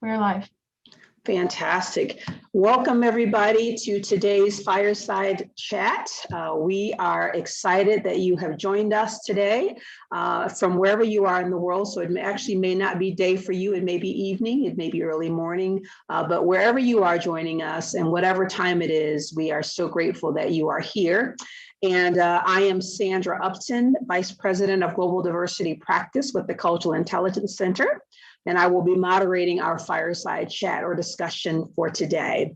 We're live. Fantastic. Welcome everybody to today's Fireside Chat. We are excited that you have joined us today from wherever you are in the world. So it actually may not be day for you, it may be evening, it may be early morning, but wherever you are joining us and whatever time it is, we are so grateful that you are here. And I am Sandra Upton, Vice President of Global Diversity Practice with the Cultural Intelligence Center. And I will be moderating our fireside chat or discussion for today.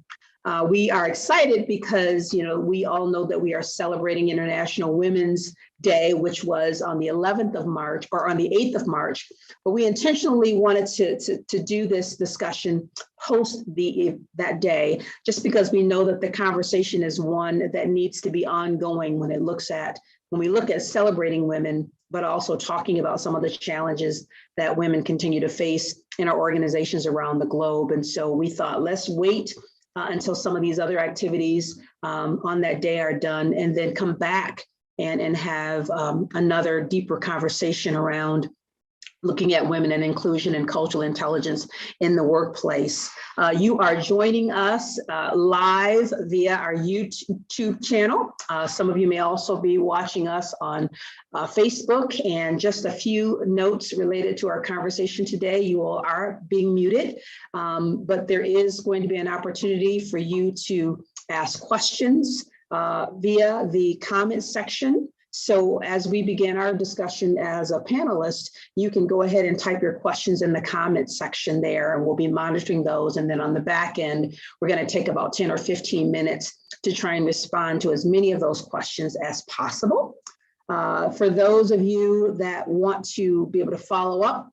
We are excited because, we all know that we are celebrating International Women's Day, which was on the 11th of March or on the 8th of March. But we intentionally wanted to do this discussion post that day, just because we know that the conversation is one that needs to be ongoing when we look at celebrating women, but also talking about some of the challenges that women continue to face in our organizations around the globe. And so we thought, let's wait until some of these other activities on that day are done, and then come back and have another deeper conversation around looking at women and inclusion and cultural intelligence in the workplace. You are joining us live via our YouTube channel. Some of you may also be watching us on Facebook. And just a few notes related to our conversation today. You all are being muted, but there is going to be an opportunity for you to ask questions via the comment section. So as we begin our discussion as a panelist, you can go ahead and type your questions in the comment section there, and we'll be monitoring those. And then on the back end, we're going to take about 10 or 15 minutes to try and respond to as many of those questions as possible. For those of you that want to be able to follow up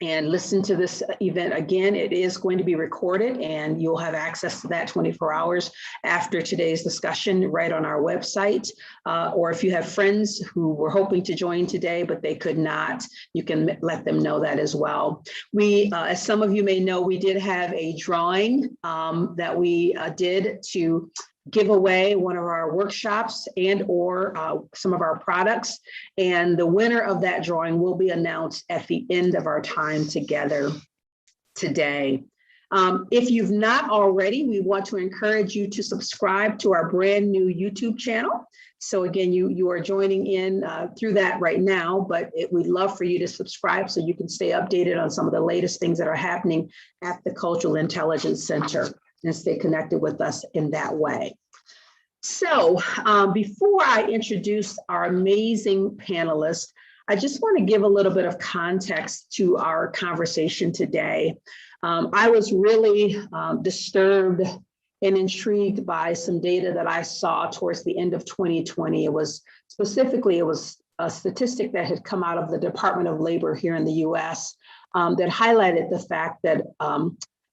and listen to this event again, it is going to be recorded, and you'll have access to that 24 hours after today's discussion right on our website. Or if you have friends who were hoping to join today, but they could not, you can let them know that as well. We, as some of you may know, we did have a drawing that we did to give away one of our workshops and or some of our products. And the winner of that drawing will be announced at the end of our time together today. If you've not already, we want to encourage you to subscribe to our brand new YouTube channel. So again, you are joining in through that right now, but we'd love for you to subscribe so you can stay updated on some of the latest things that are happening at the Cultural Intelligence Center and stay connected with us in that way. So before I introduce our amazing panelists, I just want to give a little bit of context to our conversation today. I was really disturbed and intrigued by some data that I saw towards the end of 2020. It was a statistic that had come out of the Department of Labor here in the US that highlighted the fact that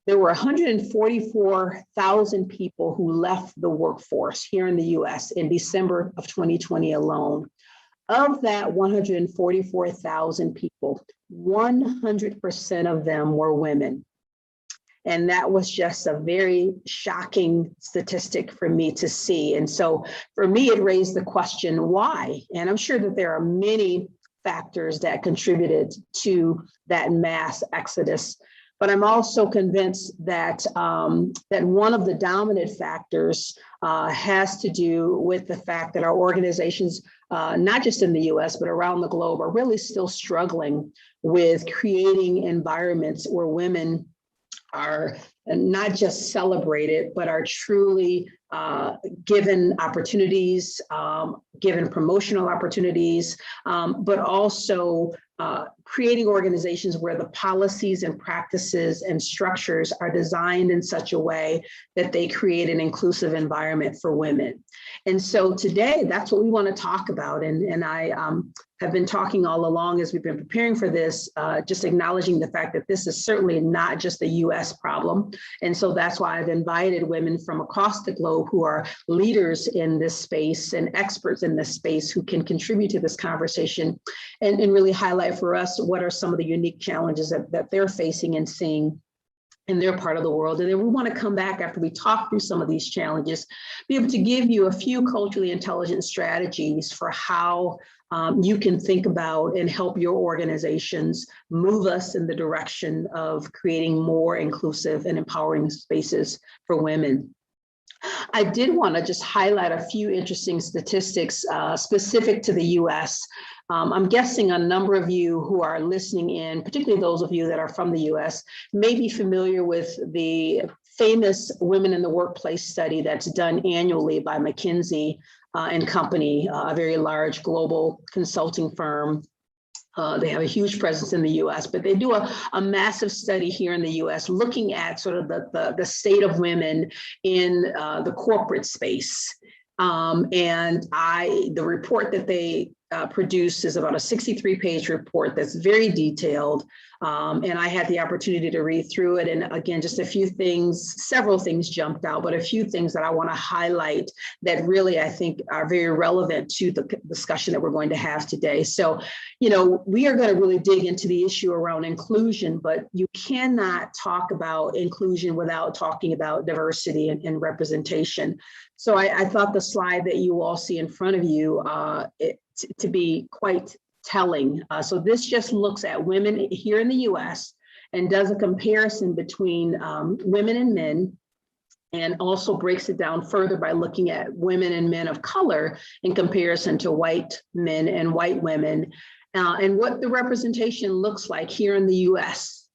there were 144,000 people who left the workforce here in the US in December of 2020 alone. Of that 144,000 people, 100% of them were women. And that was just a very shocking statistic for me to see. And so for me, it raised the question, why? And I'm sure that there are many factors that contributed to that mass exodus. But I'm also convinced that that one of the dominant factors has to do with the fact that our organizations, not just in the US, but around the globe, are really still struggling with creating environments where women are not just celebrated, but are truly given opportunities, given promotional opportunities, but also creating organizations where the policies and practices and structures are designed in such a way that they create an inclusive environment for women. And so today, that's what we want to talk about. And I have been talking all along as we've been preparing for this, just acknowledging the fact that this is certainly not just a US problem. And so that's why I've invited women from across the globe who are leaders in this space and experts in this space who can contribute to this conversation and really highlight for us what are some of the unique challenges that they're facing and seeing in their part of the world. And then we want to come back after we talk through some of these challenges, be able to give you a few culturally intelligent strategies for how you can think about and help your organizations move us in the direction of creating more inclusive and empowering spaces for women. I did want to just highlight a few interesting statistics specific to the US. I'm guessing a number of you who are listening in, particularly those of you that are from the US, may be familiar with the famous Women in the Workplace study that's done annually by McKinsey and Company, a very large global consulting firm. They have a huge presence in the US, but they do a massive study here in the US looking at sort of the state of women in the corporate space. The report that they produced is about a 63-page report that's very detailed. And I had the opportunity to read through it. And again, just a few things, several things jumped out, but a few things that I want to highlight that really I think are very relevant to the discussion that we're going to have today. So, you know, we are going to really dig into the issue around inclusion, but you cannot talk about inclusion without talking about diversity and representation. So I thought the slide that you all see in front of you to be quite telling. So this just looks at women here in the US and does a comparison between women and men, and also breaks it down further by looking at women and men of color in comparison to white men and white women, and what the representation looks like here in the US.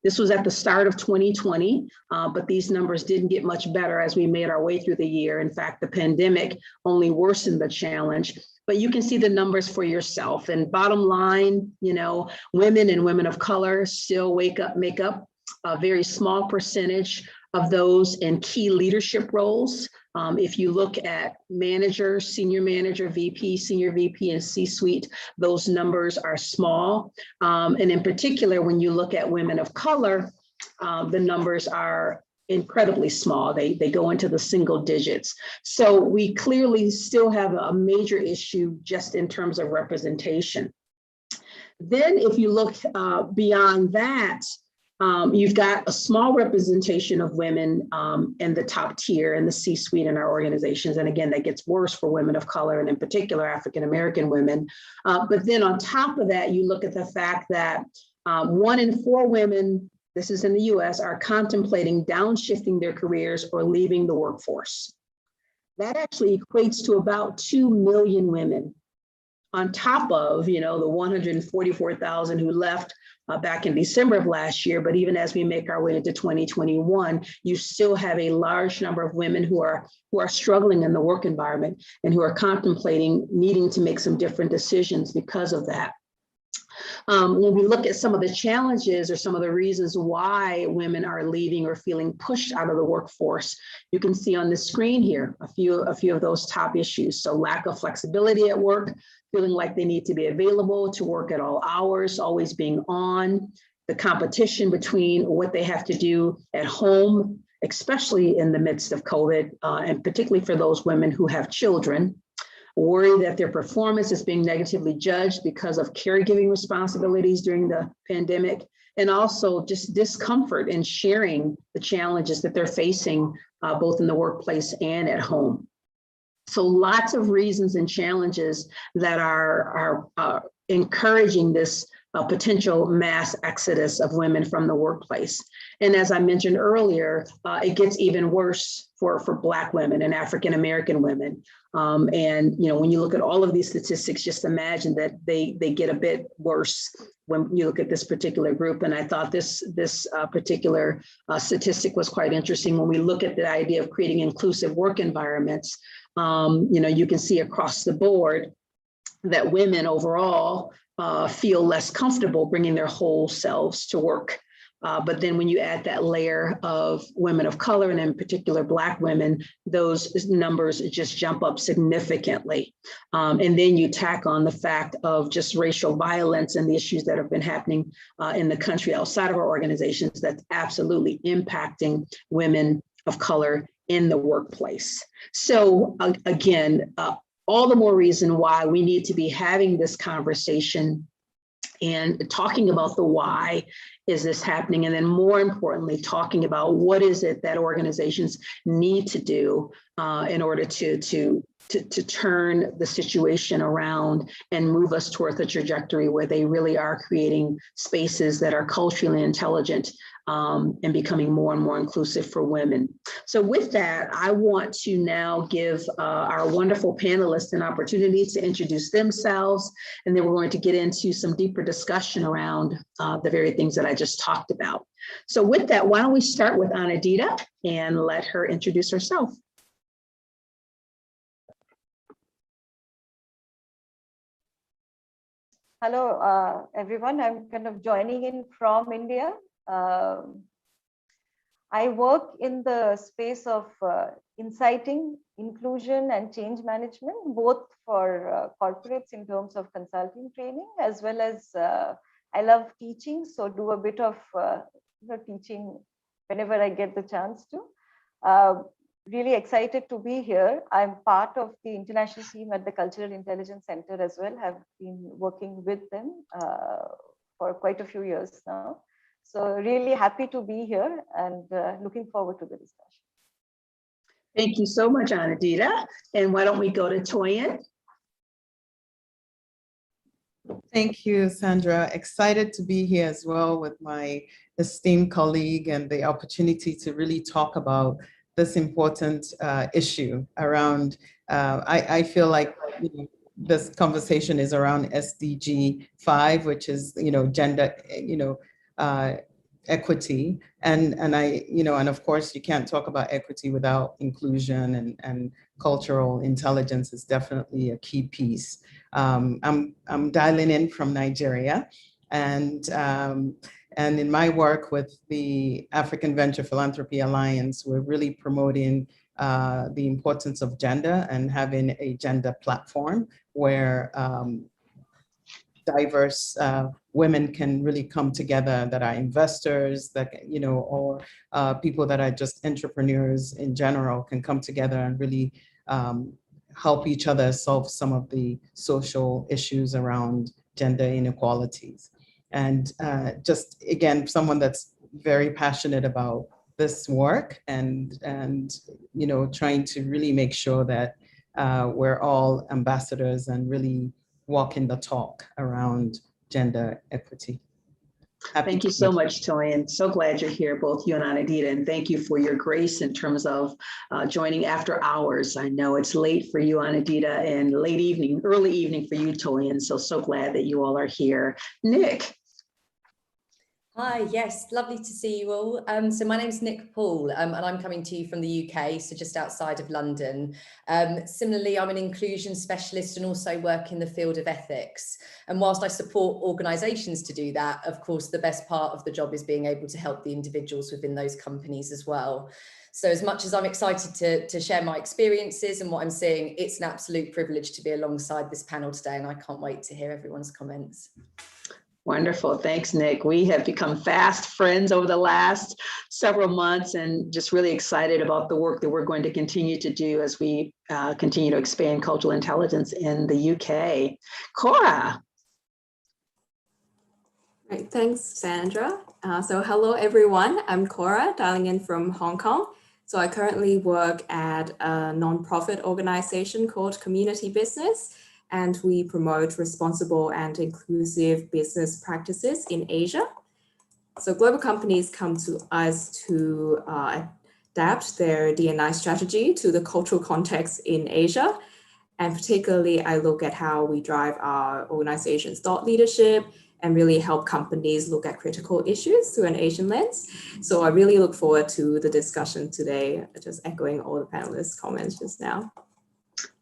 This was at the start of 2020, but these numbers didn't get much better as we made our way through the year. In fact, the pandemic only worsened the challenge. But you can see the numbers for yourself. And bottom line, you know, women and women of color still make up a very small percentage of those in key leadership roles. If you look at manager, senior manager, VP, senior VP, and C-suite, those numbers are small. And in particular, when you look at women of color, the numbers are incredibly small. They go into the single digits. So we clearly still have a major issue just in terms of representation. Then if you look beyond that, you've got a small representation of women in the top tier in the C-suite in our organizations. And again, that gets worse for women of color and in particular African-American women. But then on top of that, you look at the fact that 1 in 4 women, this is in the US, are contemplating downshifting their careers or leaving the workforce. That actually equates to about 2 million women on top of, you know, the 144,000 who left back in December of last year. But even as we make our way into 2021, you still have a large number of women who are struggling in the work environment and who are contemplating needing to make some different decisions because of that. When we look at some of the challenges or some of the reasons why women are leaving or feeling pushed out of the workforce, you can see on the screen here a few of those top issues. So lack of flexibility at work, feeling like they need to be available to work at all hours, always being on, the competition between what they have to do at home, especially in the midst of COVID, and particularly for those women who have children. Worry that their performance is being negatively judged because of caregiving responsibilities during the pandemic, and also just discomfort in sharing the challenges that they're facing both in the workplace and at home. So lots of reasons and challenges that are encouraging this potential mass exodus of women from the workplace. And as I mentioned earlier, it gets even worse for Black women and African-American women. And you know, when you look at all of these statistics, just imagine that they get a bit worse when you look at this particular group. And I thought this particular statistic was quite interesting. When we look at the idea of creating inclusive work environments, you know, you can see across the board that women overall feel less comfortable bringing their whole selves to work. But then when you add that layer of women of color, and in particular Black women, those numbers just jump up significantly. And then you tack on the fact of just racial violence and the issues that have been happening in the country outside of our organizations that's absolutely impacting women of color in the workplace. So again, all the more reason why we need to be having this conversation and talking about the why is this happening, and then more importantly, talking about what is it that organizations need to do in order to turn the situation around and move us towards a trajectory where they really are creating spaces that are culturally intelligent and becoming more and more inclusive for women. So with that, I want to now give our wonderful panelists an opportunity to introduce themselves, and then we're going to get into some deeper discussion around the very things that I just talked about. So with that, why don't we start with Anadita and let her introduce herself. Hello, everyone. I'm kind of joining in from India. I work in the space of inciting inclusion and change management, both for corporates in terms of consulting training, as well as I love teaching, so do a bit of teaching whenever I get the chance to. Really excited to be here. I'm part of the international team at the Cultural Intelligence Center as well. Have been working with them for quite a few years now. So really happy to be here and looking forward to the discussion. Thank you so much, Anadita. And why don't we go to Toyin? Thank you, Sandra. Excited to be here as well with my esteemed colleague and the opportunity to really talk about this important issue around, I feel like this conversation is around SDG 5, which is, gender, equity. And of course, you can't talk about equity without inclusion, and cultural intelligence is definitely a key piece. I'm dialing in from Nigeria, and in my work with the African Venture Philanthropy Alliance, we're really promoting the importance of gender and having a gender platform where diverse women can really come together, that are investors, that, or people that are just entrepreneurs in general can come together and really help each other solve some of the social issues around gender inequalities. And just, again, someone that's very passionate about this work and trying to really make sure that we're all ambassadors and really walking the talk around gender equity. Thank you so much, Toyin. So glad you're here, both you and Anadita, and thank you for your grace in terms of joining after hours. I know it's late for you, Anadita, and late evening, early evening for you, Toyin. So glad that you all are here. Nick. Hi, yes, lovely to see you all. So my name is Nick Paul, and I'm coming to you from the UK, so just outside of London. Similarly, I'm an inclusion specialist and also work in the field of ethics. And whilst I support organisations to do that, of course, the best part of the job is being able to help the individuals within those companies as well. So as much as I'm excited to share my experiences and what I'm seeing, it's an absolute privilege to be alongside this panel today, and I can't wait to hear everyone's comments. Wonderful. Thanks, Nick. We have become fast friends over the last several months and just really excited about the work that we're going to continue to do as we continue to expand cultural intelligence in the UK. Cora. Right, thanks, Sandra. So hello, everyone. I'm Cora, dialing in from Hong Kong. So I currently work at a nonprofit organization called Community Business, and we promote responsible and inclusive business practices in Asia. So global companies come to us to adapt their D&I strategy to the cultural context in Asia. And particularly, I look at how we drive our organization's thought leadership and really help companies look at critical issues through an Asian lens. So I really look forward to the discussion today, just echoing all the panelists' comments just now.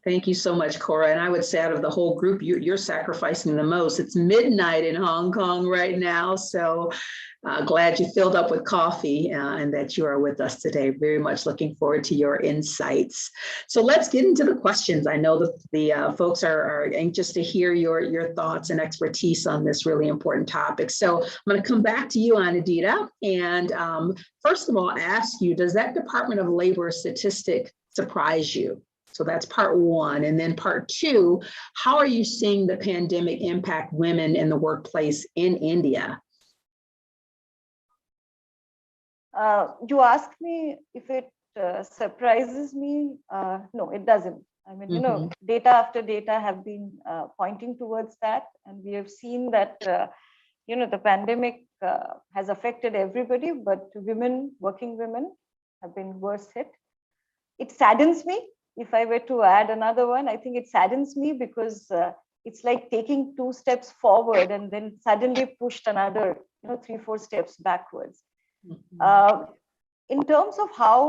Thank you so much, Cora. And I would say out of the whole group, you're sacrificing the most. It's midnight in Hong Kong right now. So glad you filled up with coffee and that you are with us today. Very much looking forward to your insights. So let's get into the questions. I know that the folks are anxious to hear your thoughts and expertise on this really important topic. So I'm going to come back to you, Anadita. And first of all, ask you, does that Department of Labor statistic surprise you? So that's part one. And then part two, how are you seeing the pandemic impact women in the workplace in India? You asked me if it surprises me. No, it doesn't. I mean, data after data have been pointing towards that. And we have seen that, the pandemic has affected everybody, but women, working women, have been worse hit. It saddens me. If I were to add another one, I think it saddens me because it's like taking 2 steps forward and then suddenly pushed another, 3-4 steps backwards. In terms of how,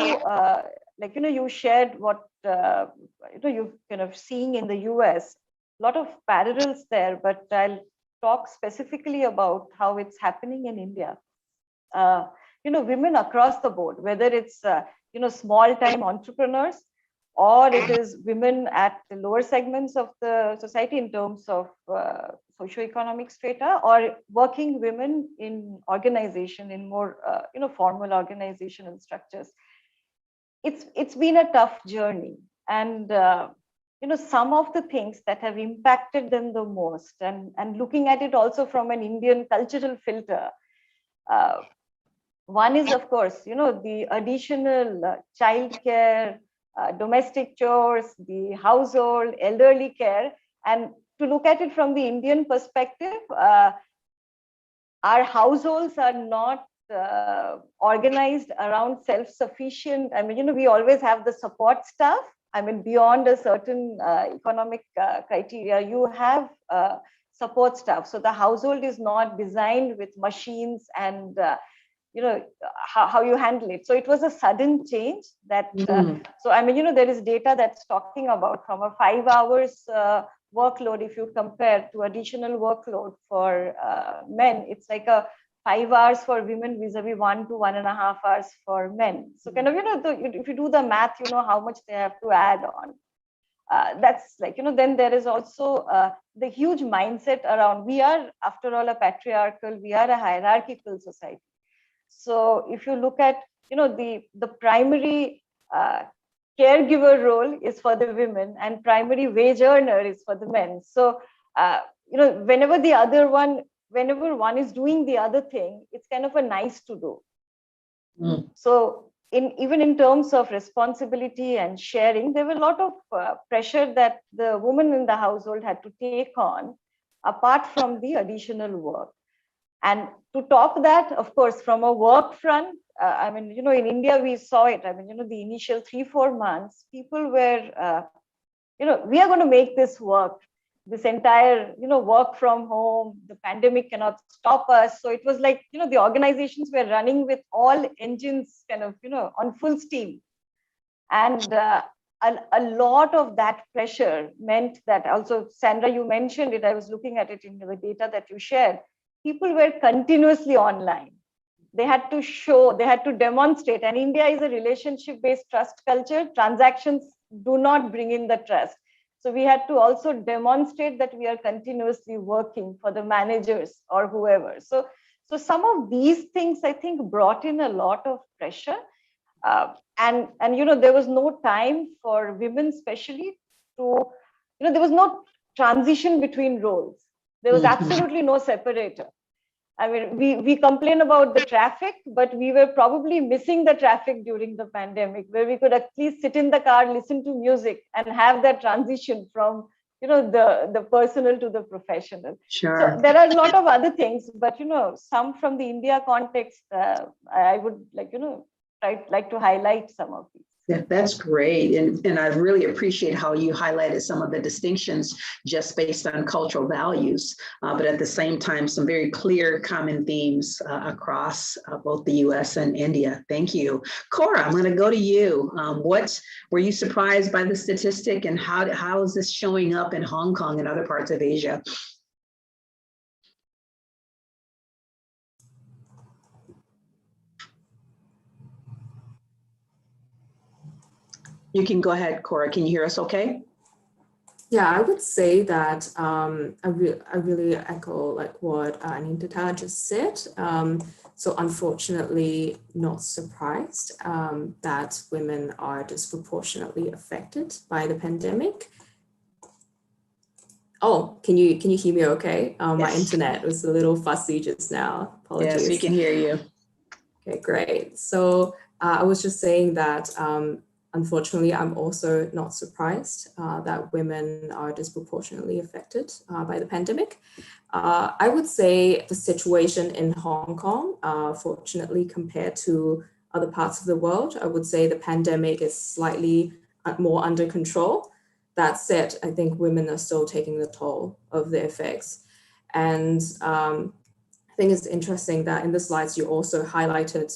you shared what, you've kind of seeing in the US, a lot of parallels there, but I'll talk specifically about how it's happening in India. Women across the board, whether it's, small time entrepreneurs, or it is women at the lower segments of the society in terms of socioeconomic strata, or working women in organization, in more formal organizational structures. It's been a tough journey, and some of the things that have impacted them the most, and looking at it also from an Indian cultural filter. One is, of course, the additional childcare, domestic chores, the household, elderly care. And to look at it from the Indian perspective, our households are not organized around self-sufficient. I mean, we always have the support staff. I mean, beyond a certain economic criteria, you have support staff. So the household is not designed with machines and how you handle it. So it was a sudden change that, so I mean, there is data that's talking about from a 5 hours workload, if you compare to additional workload for men, it's like a 5 hours for women vis-a-vis 1 to 1.5 hours for men. So kind of, if you do the math, how much they have to add on. That's like, then there is also the huge mindset around, we are, after all, a patriarchal, we are a hierarchical society. So if you look at, the primary caregiver role is for the women and primary wage earner is for the men. So, whenever one is doing the other thing, it's kind of a nice to do. So even in terms of responsibility and sharing, there were a lot of pressure that the woman in the household had to take on, apart from the additional work. And to top that, of course, from a work front, I mean, in India, we saw it. I mean, the initial 3-4 months, people were, we are going to make this work. This entire, work from home, the pandemic cannot stop us. So it was like, the organizations were running with all engines kind of, on full steam. And a lot of that pressure meant that also, Sandra, you mentioned it, I was looking at it in the data that you shared. People were continuously online. They had to show, they had to demonstrate. And India is a relationship-based trust culture. Transactions do not bring in the trust. So we had to also demonstrate that we are continuously working for the managers or whoever. So some of these things, I think, brought in a lot of pressure. And there was no time for women, especially to, there was no transition between roles. There was absolutely no separator. I mean, we complain about the traffic, but we were probably missing the traffic during the pandemic, where we could at least sit in the car, listen to music, and have that transition from, the personal to the professional. Sure. So there are a lot of other things, but, some from the India context, I would like to highlight some of these. Yeah, that's great. And I really appreciate how you highlighted some of the distinctions just based on cultural values, but at the same time, some very clear common themes across both the US and India. Thank you. Cora, I'm going to go to you. Were you surprised by the statistic, and how is this showing up in Hong Kong and other parts of Asia? You can go ahead, Cora. Can you hear us okay? Yeah, I would say that I really echo like what Anita just said. So unfortunately, not surprised that women are disproportionately affected by the pandemic. Oh, can you hear me okay? My Yes. internet was a little fussy just now. Apologies. Yes, we can hear you. Okay, great. So I was just saying that unfortunately, I'm also not surprised that women are disproportionately affected by the pandemic. I would say the situation in Hong Kong, fortunately, compared to other parts of the world, I would say the pandemic is slightly more under control. That said, I think women are still taking the toll of the effects. And I think it's interesting that in the slides you also highlighted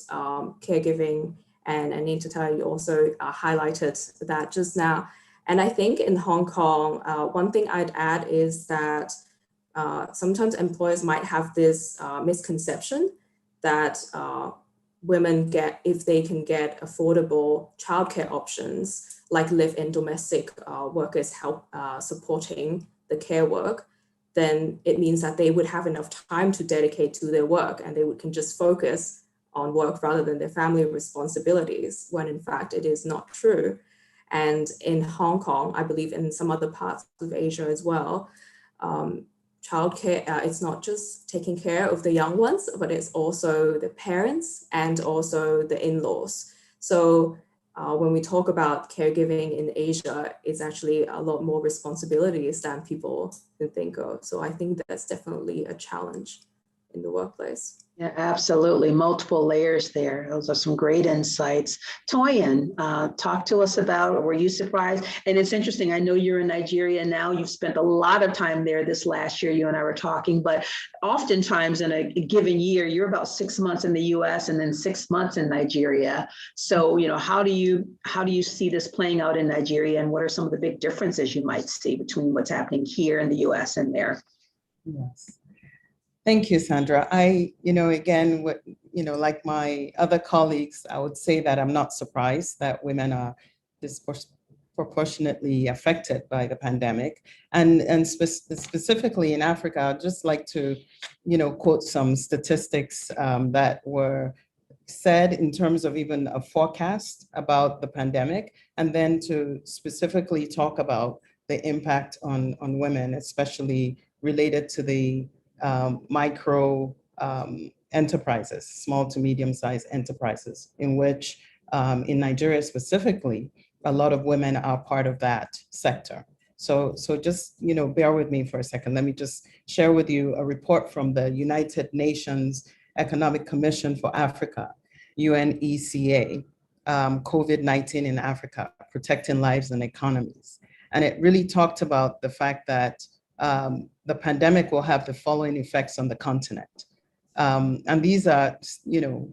caregiving, and Anita, you also highlighted that just now. And I think in Hong Kong, one thing I'd add is that sometimes employers might have this misconception that women get, if they can get affordable childcare options, like live-in domestic workers help supporting the care work, then it means that they would have enough time to dedicate to their work and can just focus on work rather than their family responsibilities, when in fact it is not true. And in Hong Kong, I believe in some other parts of Asia as well, childcare, it's not just taking care of the young ones, but it's also the parents and also the in-laws. So when we talk about caregiving in Asia, it's actually a lot more responsibilities than people can think of. So I think that's definitely a challenge in the workplace. Yeah, absolutely. Multiple layers there. Those are some great insights. Toyin, talk to us about, were you surprised? And it's interesting, I know you're in Nigeria now. You've spent a lot of time there this last year. You and I were talking, but oftentimes in a given year, you're about 6 months in the US and then 6 months in Nigeria. So, you know, how do you see this playing out in Nigeria, and what are some of the big differences you might see between what's happening here in the US and there? Yes. Thank you, Sandra. Again, like my other colleagues, I would say that I'm not surprised that women are disproportionately affected by the pandemic. And specifically in Africa, I'd just like to, quote some statistics that were said in terms of even a forecast about the pandemic, and then to specifically talk about the impact on women, especially related to the micro enterprises, small to medium-sized enterprises, in which in Nigeria specifically, a lot of women are part of that sector. So just, bear with me for a second. Let me just share with you a report from the United Nations Economic Commission for Africa, UNECA, COVID-19 in Africa, Protecting Lives and Economies. And it really talked about the fact that the pandemic will have the following effects on the continent. And these are,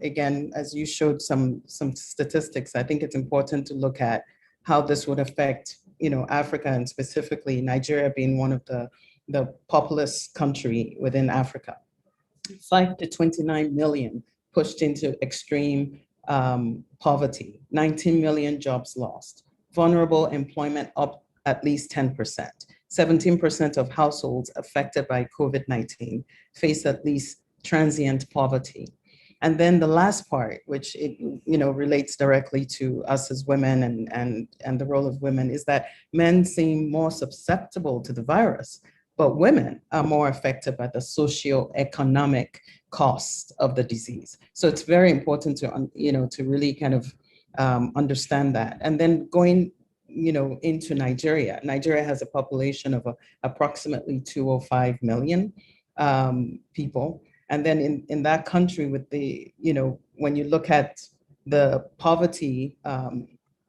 again, as you showed some statistics, I think it's important to look at how this would affect, Africa, and specifically Nigeria being one of the populous country within Africa. 5 to 29 million pushed into extreme poverty, 19 million jobs lost, vulnerable employment up at least 10%. 17% of households affected by COVID-19 face at least transient poverty. And then the last part, which relates directly to us as women and the role of women, is that men seem more susceptible to the virus, but women are more affected by the socio-economic cost of the disease. So it's very important to really kind of understand that. And then going into Nigeria. Nigeria has a population of approximately 205 million people. And then in that country with the, when you look at the poverty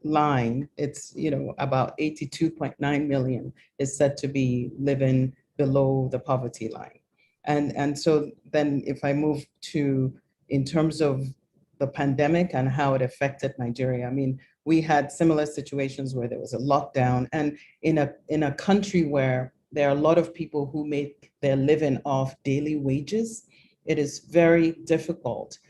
line, it's, about 82.9 million is said to be living below the poverty line. And so then if I move to, in terms of the pandemic and how it affected Nigeria, I mean, we had similar situations where there was a lockdown, and in a country where there are a lot of people who make their living off daily wages, it is very difficult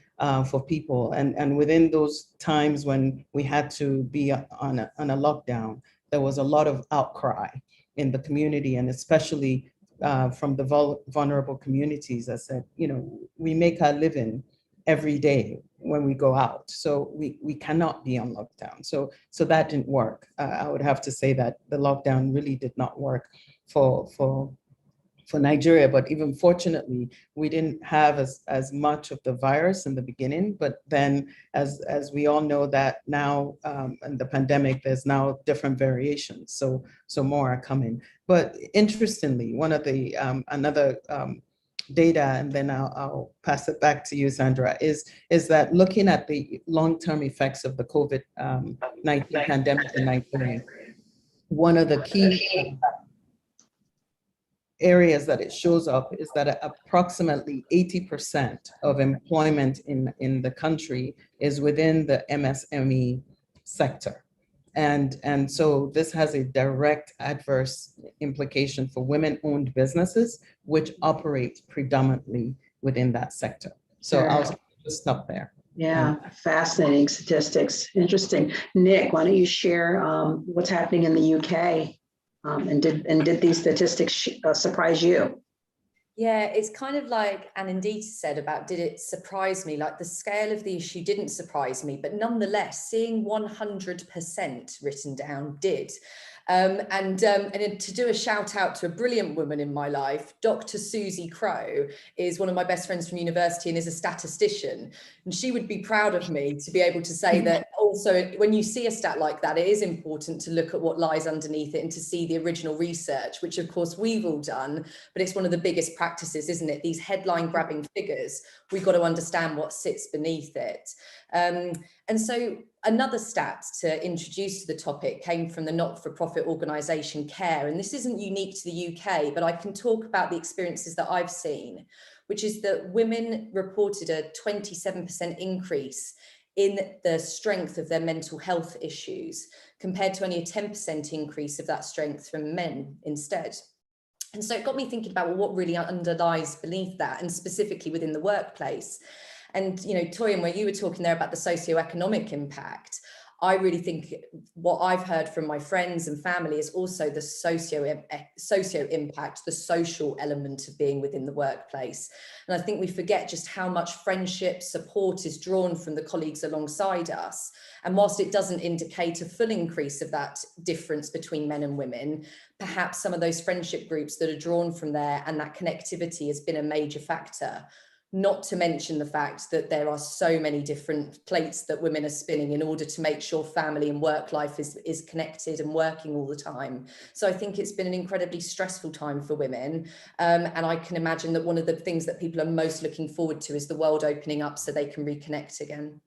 for people. And within those times when we had to be on a lockdown, there was a lot of outcry in the community, and especially from the vulnerable communities. I said, you know, we make our living every day when we go out, so we cannot be on lockdown. So that didn't work. I would have to say that the lockdown really did not work for Nigeria, but even fortunately, we didn't have as much of the virus in the beginning. But then, as we all know that now, in the pandemic, there's now different variations. So more are coming. But interestingly, one of the another data, and then I'll pass it back to you, Sandra, is that looking at the long-term effects of the COVID-19 pandemic in Nigeria, one of the key areas that it shows up is that approximately 80% of employment in the country is within the MSME sector. And so this has a direct adverse implication for women-owned businesses, which operate predominantly within that sector. So Sure. I'll just stop there. Yeah, fascinating statistics. Interesting. Nick, why don't you share what's happening in the UK? And did these statistics surprise you? Yeah, it's kind of like Anindita said about, did it surprise me? Like, the scale of the issue didn't surprise me, but nonetheless, seeing 100% written down did. And to do a shout out to a brilliant woman in my life, Dr. Susie Crowe is one of my best friends from university and is a statistician. And she would be proud of me to be able to say that also, when you see a stat like that, it is important to look at what lies underneath it and to see the original research, which of course we've all done, but it's one of the biggest practices, isn't it? These headline grabbing figures, we've got to understand what sits beneath it. And so another stat to introduce to the topic came from the not-for-profit organisation CARE, and this isn't unique to the UK, but I can talk about the experiences that I've seen, which is that women reported a 27% increase in the strength of their mental health issues, compared to only a 10% increase of that strength from men instead. And so it got me thinking about, well, what really underlies beneath that, and specifically within the workplace. And, you know, Toyin, where you were talking there about the socioeconomic impact, I really think what I've heard from my friends and family is also the socio impact, the social element of being within the workplace. And I think we forget just how much friendship, support is drawn from the colleagues alongside us. And whilst it doesn't indicate a full increase of that difference between men and women, perhaps some of those friendship groups that are drawn from there and that connectivity has been a major factor. Not to mention the fact that there are so many different plates that women are spinning in order to make sure family and work life is connected and working all the time. So I think it's been an incredibly stressful time for women. And I can imagine that one of the things that people are most looking forward to is the world opening up so they can reconnect again.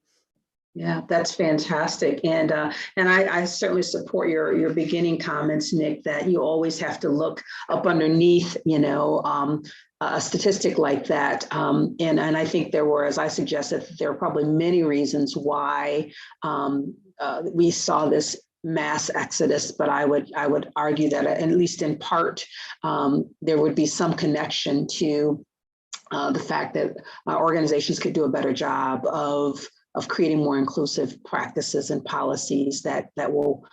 Yeah, that's fantastic. And I certainly support your beginning comments, Nick, that you always have to look up underneath, you know, a statistic like that. And I think there were, as I suggested, there are probably many reasons why we saw this mass exodus, but I would argue that at least in part, there would be some connection to the fact that organizations could do a better job of creating more inclusive practices and policies that will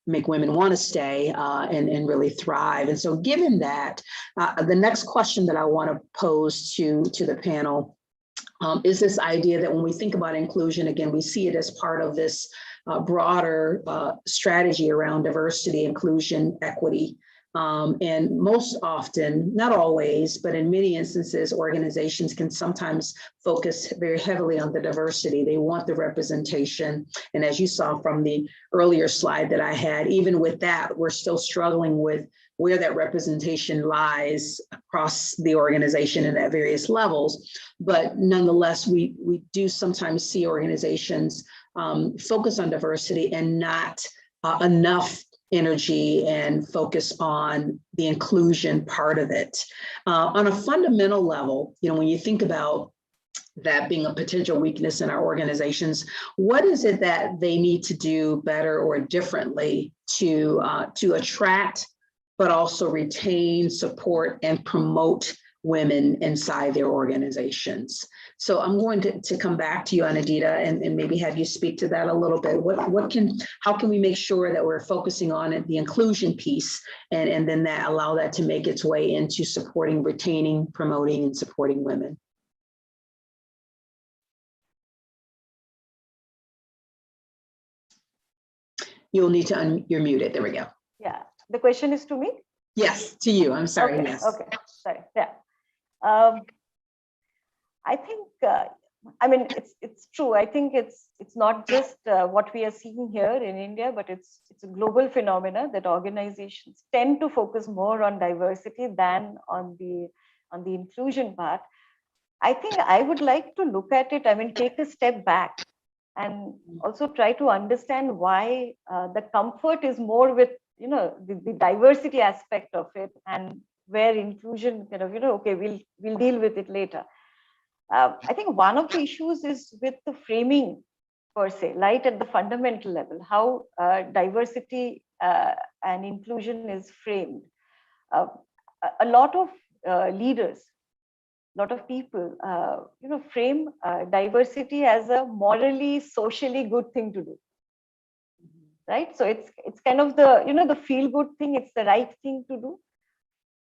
make women want to stay and really thrive. And so given that, the next question that I want to pose to the panel is this idea that when we think about inclusion, again, we see it as part of this broader strategy around diversity, inclusion, equity. And most often, not always, but in many instances, organizations can sometimes focus very heavily on the diversity. They want the representation. And as you saw from the earlier slide that I had, even with that, we're still struggling with where that representation lies across the organization and at various levels. But nonetheless, we do sometimes see organizations focus on diversity and not enough energy and focus on the inclusion part of it. On a fundamental level, you know, when you think about that being a potential weakness in our organizations, what is it that they need to do better or differently to attract, but also retain, support, and promote women inside their organizations. So I'm going to come back to you, Anadita, and maybe have you speak to that a little bit. How can we make sure that we're focusing on the inclusion piece and then allow that to make its way into supporting, retaining, promoting, and supporting women? You'll need to you're muted. There we go. Yeah, the question is to me? Yes, to you. I'm sorry. Okay, yes. okay, sorry. Yeah. I think, I mean, it's true. I think it's not just what we are seeing here in India, but it's a global phenomena that organizations tend to focus more on diversity than on the inclusion part. I think I would like to look at it, I mean, take a step back and also try to understand why the comfort is more with, you know, the diversity aspect of it, and where inclusion kind of, you know, okay, we'll deal with it later. I think one of the issues is with the framing per se, right at the fundamental level, how diversity and inclusion is framed. A lot of leaders, a lot of people, you know, frame diversity as a morally, socially good thing to do, right? So it's kind of the, you know, the feel good thing. It's the right thing to do.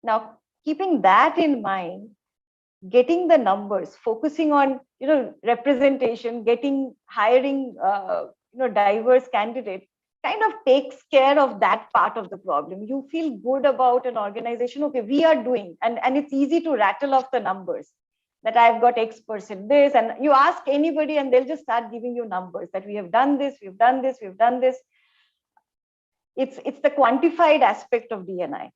Now, keeping that in mind, getting the numbers, focusing on, you know, representation, hiring, you know, diverse candidates, kind of takes care of that part of the problem. You feel good about an organization. Okay, we are doing, and it's easy to rattle off the numbers that I've got X% this, and you ask anybody and they'll just start giving you numbers that we have done this, we've done this, we've done this. It's the quantified aspect of D&I,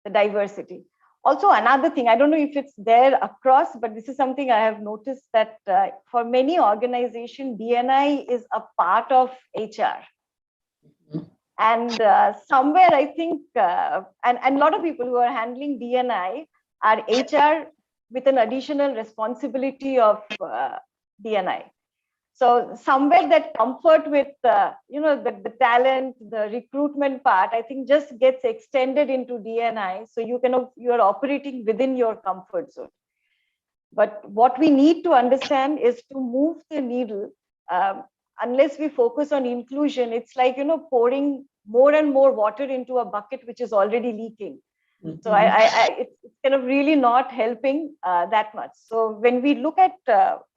the diversity. Also, another thing, I don't know if it's there across, but this is something I have noticed that for many organizations, D&I is a part of HR. And somewhere I think, and a lot of people who are handling D&I are HR with an additional responsibility of D&I. So somewhere that comfort with, you know, the talent, the recruitment part, I think just gets extended into D&I. So you are operating within your comfort zone. But what we need to understand is to move the needle. Unless we focus on inclusion, it's like, you know, pouring more and more water into a bucket which is already leaking. Mm-hmm. So it's kind of really not helping that much. So when we look at,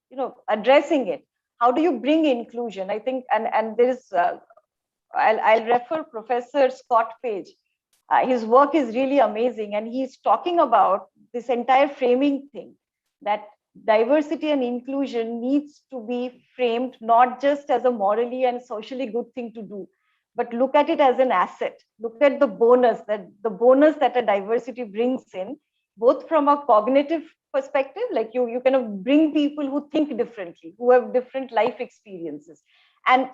you know, addressing it, how do you bring inclusion? I think, and there is, I'll refer Professor Scott Page. His work is really amazing, and he's talking about this entire framing thing, that diversity and inclusion needs to be framed not just as a morally and socially good thing to do, but look at it as an asset. Look at the bonus that a diversity brings in, both from a cognitive perspective, like you kind of bring people who think differently, who have different life experiences. And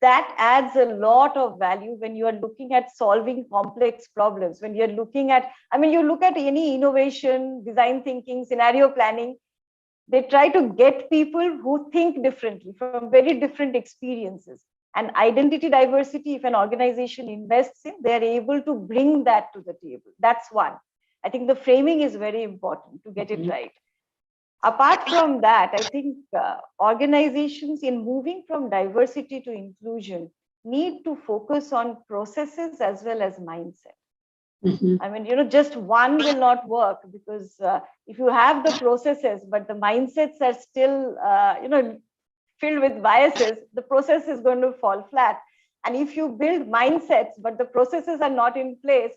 that adds a lot of value when you are looking at solving complex problems, when you're looking at, I mean, you look at any innovation, design thinking, scenario planning, they try to get people who think differently from very different experiences. And identity diversity, if an organization invests in, they're able to bring that to the table. That's one. I think the framing is very important to get it right. Apart from that, I think organizations in moving from diversity to inclusion need to focus on processes as well as mindset. Mm-hmm. I mean, you know, just one will not work, because if you have the processes, but the mindsets are still, you know, filled with biases, the process is going to fall flat. And if you build mindsets, but the processes are not in place,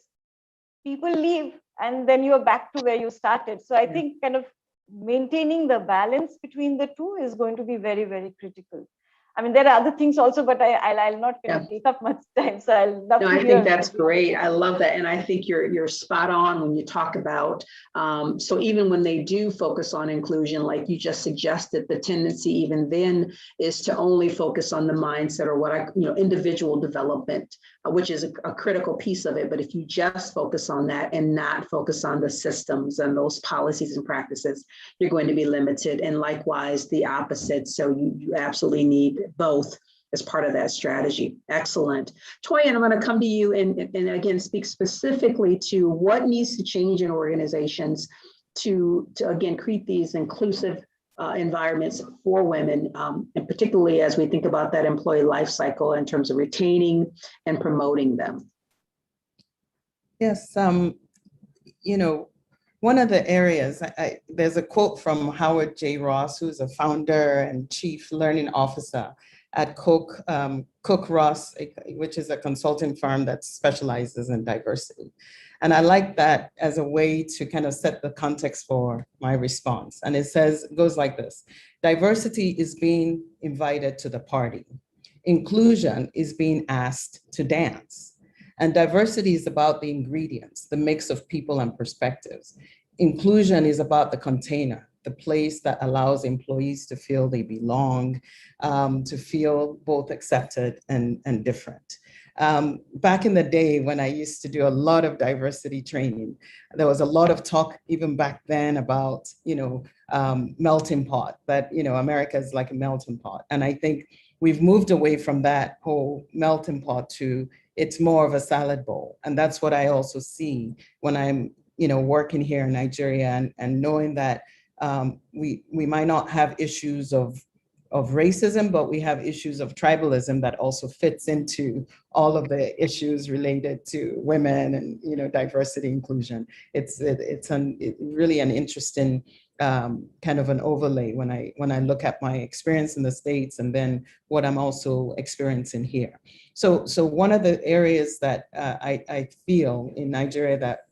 people leave, and then you're back to where you started. So I think kind of maintaining the balance between the two is going to be very, very critical. I mean, there are other things also, but I'll not take up much time. So I'll love to hear. I think that's great. I love that. And I think you're spot on when you talk about, so even when they do focus on inclusion, like you just suggested, the tendency even then is to only focus on the mindset or individual development, which is a critical piece of it. But if you just focus on that and not focus on the systems and those policies and practices, you're going to be limited. And likewise, the opposite. So you absolutely need both as part of that strategy. Excellent. Toyin, I'm going to come to you and again, speak specifically to what needs to change in organizations to again create these inclusive environments for women, and particularly as we think about that employee life cycle in terms of retaining and promoting them? Yes, you know, one of the areas, there's a quote from Howard J. Ross, who's a founder and chief learning officer at Cook Ross, which is a consulting firm that specializes in diversity. And I like that as a way to kind of set the context for my response. And it goes like this: diversity is being invited to the party. Inclusion is being asked to dance. And diversity is about the ingredients, the mix of people and perspectives. Inclusion is about the container, the place that allows employees to feel they belong, to feel both accepted and different. Back in the day when I used to do a lot of diversity training, there was a lot of talk even back then about, melting pot, that, America is like a melting pot. And I think we've moved away from that whole melting pot to it's more of a salad bowl. And that's what I also see when I'm, working here in Nigeria and knowing that we might not have issues of racism, but we have issues of tribalism that also fits into all of the issues related to women and, diversity inclusion. It's really an interesting kind of an overlay when I look at my experience in the States and then what I'm also experiencing here. So one of the areas that I feel in Nigeria that,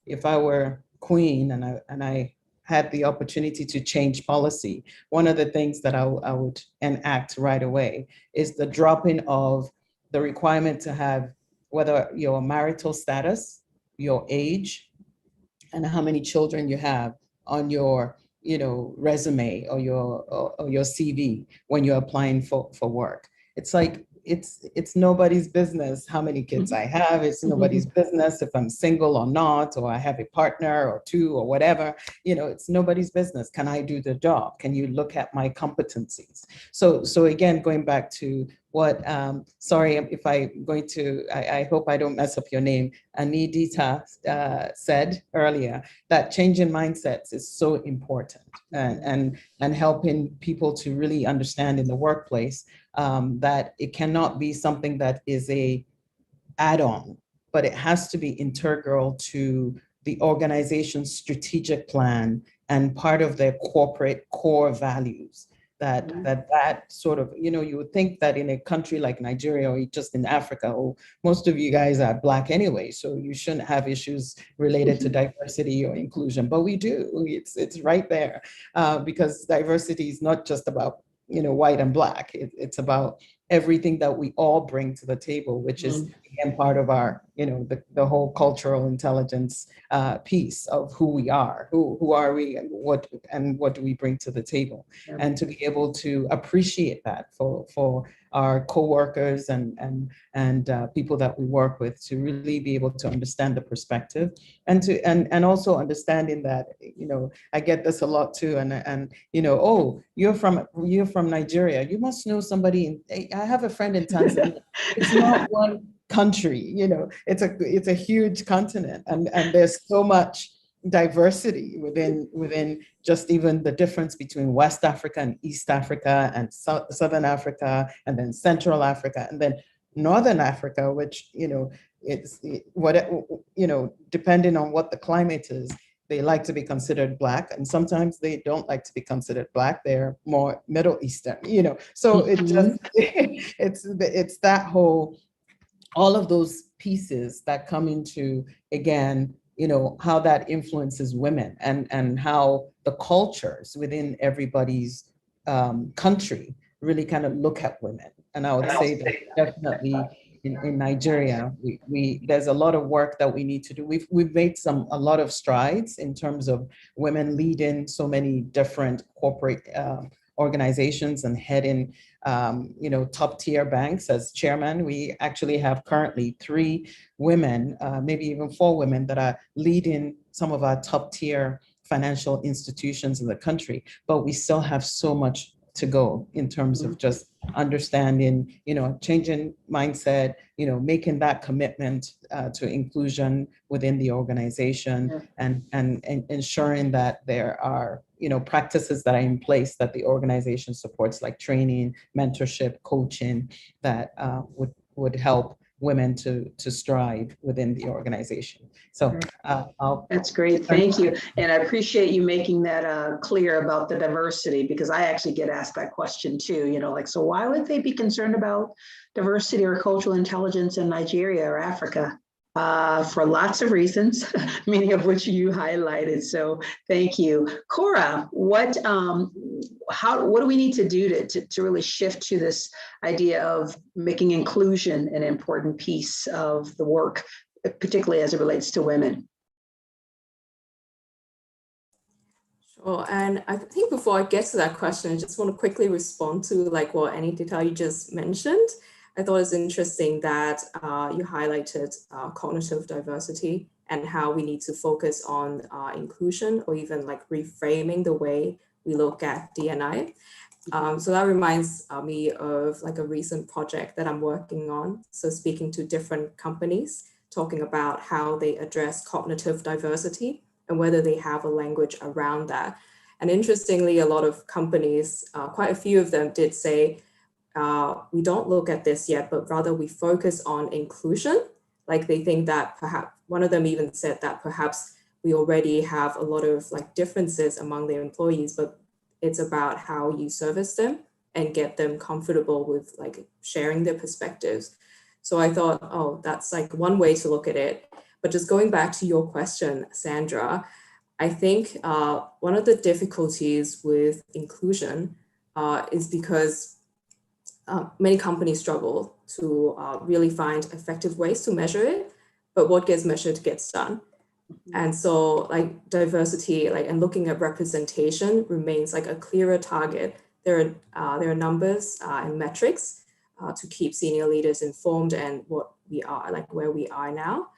if I were queen and I had the opportunity to change policy, one of the things that I would enact right away is the dropping of the requirement to have whether your marital status, your age, and how many children you have on your resume or your CV when you're applying for work. It's like it's nobody's business how many kids I have. It's nobody's business if I'm single or not, or I have a partner or two or whatever. It's nobody's business. Can I do the job? Can you look at my competencies? So again, going back to what, sorry if I'm going to, I hope I don't mess up your name, Anidita said earlier, that changing mindsets is so important and helping people to really understand in the workplace that it cannot be something that is a add-on, but it has to be integral to the organization's strategic plan and part of their corporate core values. That sort of, you would think that in a country like Nigeria or just in Africa, most of you guys are Black anyway, so you shouldn't have issues related to diversity or inclusion, but we do. It's right there because diversity is not just about white and Black. It's about everything that we all bring to the table, which is again part of our, the whole cultural intelligence piece of who we are, who are we, and what do we bring to the table, and to be able to appreciate that for our co-workers and people that we work with, to really be able to understand the perspective and also understanding that, I get this a lot too, and oh, you're from Nigeria, you must know somebody I have a friend in Tanzania. It's not one country, it's a huge continent, and there's so much diversity within just even the difference between West Africa and East Africa and Southern Africa, and then Central Africa, and then Northern Africa, which, it's what, depending on what the climate is, they like to be considered Black, and sometimes they don't like to be considered Black. They're more Middle Eastern, so it just, it's that whole, all of those pieces that come into, again, how that influences women and how the cultures within everybody's country really kind of look at women. And I would say that definitely in Nigeria, there's a lot of work that we need to do. We've made a lot of strides in terms of women leading so many different corporate organizations and heading top tier banks as chairman. We actually have currently 3 women, maybe even 4 women that are leading some of our top tier financial institutions in the country, but we still have so much to go in terms of just understanding, changing mindset, making that commitment to inclusion within the organization, and ensuring that there are, practices that are in place that the organization supports, like training, mentorship, coaching, that would help women to strive within the organization. So that's great. Thank you. And I appreciate you making that clear about the diversity, because I actually get asked that question too, so why would they be concerned about diversity or cultural intelligence in Nigeria or Africa? For lots of reasons, many of which you highlighted. So thank you. Cora, what do we need to do to really shift to this idea of making inclusion an important piece of the work, particularly as it relates to women? Sure. And I think before I get to that question, I just want to quickly respond to what Anita you just mentioned. I thought it was interesting that you highlighted cognitive diversity and how we need to focus on inclusion, or even reframing the way we look at D&I. So that reminds me of a recent project that I'm working on. So speaking to different companies, talking about how they address cognitive diversity and whether they have a language around that. And interestingly, a lot of companies, quite a few of them did say, we don't look at this yet, but rather we focus on inclusion. They think that perhaps, one of them even said that perhaps we already have a lot of differences among their employees, but it's about how you service them and get them comfortable with sharing their perspectives. So I thought, oh, that's one way to look at it. But just going back to your question, Sandra, I think one of the difficulties with inclusion is because many companies struggle to really find effective ways to measure it, but what gets measured gets done. And so diversity and looking at representation remains a clearer target. There are numbers and metrics to keep senior leaders informed and what we are, where we are now.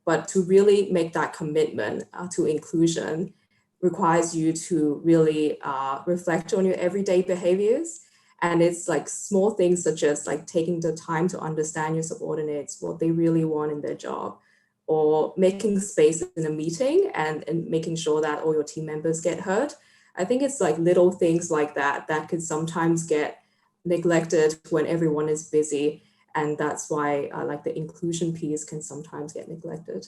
But to really make that commitment to inclusion requires you to really reflect on your everyday behaviors. And it's small things such as taking the time to understand your subordinates, what they really want in their job, or making space in a meeting and making sure that all your team members get heard. I think it's little things like that that could sometimes get neglected when everyone is busy. And that's why the inclusion piece can sometimes get neglected.